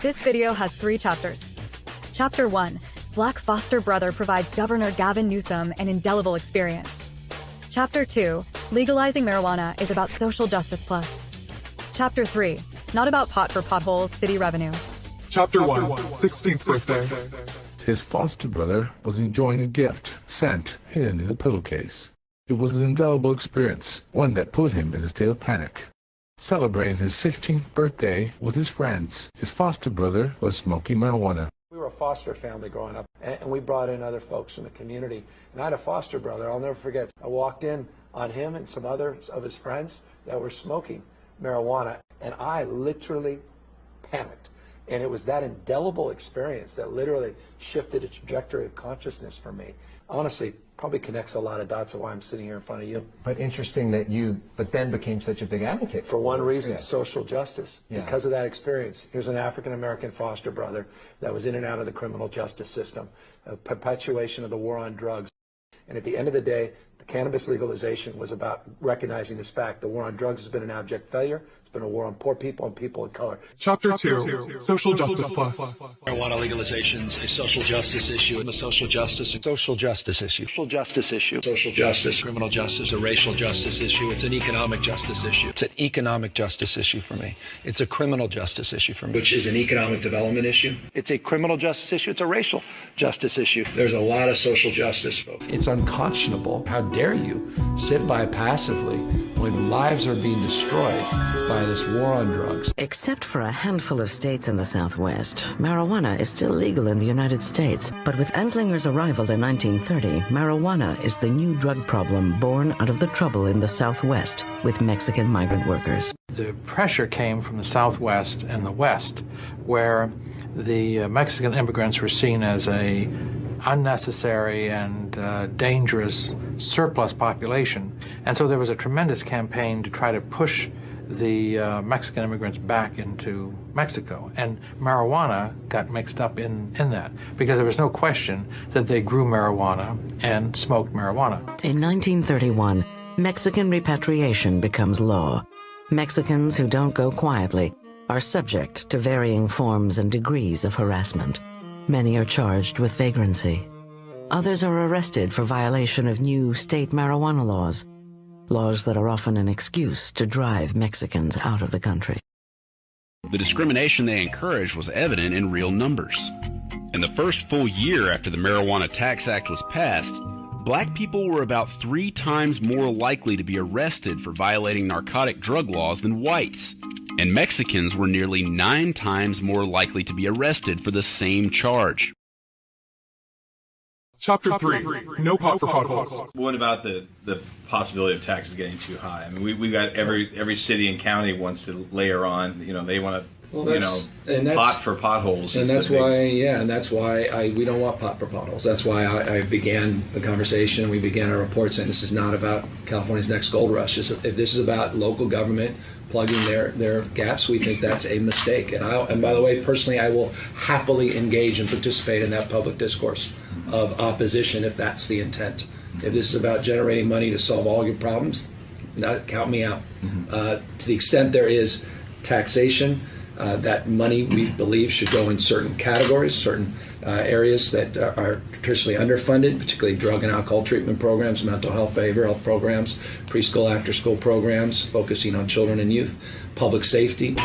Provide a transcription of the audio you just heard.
This video has 3 chapters. Chapter 1. Black foster brother provides Governor Gavin Newsom an indelible experience. Chapter 2. Legalizing marijuana is about social justice plus. Chapter 3. Not about pot for potholes, city revenue. Chapter 1. 16th birthday. His foster brother was enjoying a gift sent hidden in a pillowcase. It was an indelible experience, one that put him in a state of panic. Celebrating his 16th birthday with his friends, his foster brother was smoking marijuana. We were a foster family growing up, and we brought in other folks in the community. And I had a foster brother, I'll never forget. I walked in on him and some others of his friends that were smoking marijuana, and I literally panicked. And it was that indelible experience that literally shifted the trajectory of consciousness for me. Honestly, probably connects a lot of dots of why I'm sitting here in front of you. But interesting that you, then became such a big advocate. For one reason, yeah. Social justice. Yeah. Because of that experience. Here's an African-American foster brother that was in and out of the criminal justice system, a perpetuation of the war on drugs. And at the end of the day, the cannabis legalization was about recognizing this fact. The war on drugs has been an abject failure. It's been a war on poor people and people of color. Chapter 2. Social justice plus. Marijuana legalization is a social justice issue. A social justice issue. Social justice issue. Social justice. Criminal justice. A racial justice issue. It's an economic justice issue. It's an economic justice issue for me. It's a criminal justice issue for me. Which is an economic development issue. It's a criminal justice issue. It's a racial justice issue. There's a lot of social justice, folks. It's unconscionable. How dare you sit by passively when lives are being destroyed by this war on drugs? Except for a handful of states in the Southwest, marijuana is still legal in the United States. But with Anslinger's arrival in 1930, marijuana is the new drug problem born out of the trouble in the Southwest with Mexican migrant workers. The pressure came from the Southwest and the West, where the Mexican immigrants were seen as a unnecessary and dangerous surplus population. And so there was a tremendous campaign to try to push the Mexican immigrants back into Mexico. And marijuana got mixed up in that, because there was no question that they grew marijuana and smoked marijuana. In 1931, Mexican repatriation becomes law. Mexicans who don't go quietly are subject to varying forms and degrees of harassment. Many are charged with vagrancy. Others are arrested for violation of new state marijuana laws, laws that are often an excuse to drive Mexicans out of the country. The discrimination they encouraged was evident in real numbers. In the first full year after the Marijuana Tax Act was passed, black people were about 3 times more likely to be arrested for violating narcotic drug laws than whites. And Mexicans were nearly 9 times more likely to be arrested for the same charge. Chapter 3. No pot for potholes. What about the possibility of taxes getting too high? I mean, we've got every city and county wants to layer on, they want to, pot for potholes. And that's why we don't want pot for potholes. That's why I began the conversation. We began our report saying this is not about California's next gold rush. If this is about local government plugging their gaps, we think that's a mistake. And by the way, personally, I will happily engage and participate in that public discourse of opposition if that's the intent. If this is about generating money to solve all your problems, count me out. To the extent there is taxation, that money we believe should go in certain categories, certain areas that are traditionally underfunded, particularly drug and alcohol treatment programs, mental health, behavioral health programs, preschool, after-school programs, focusing on children and youth, public safety.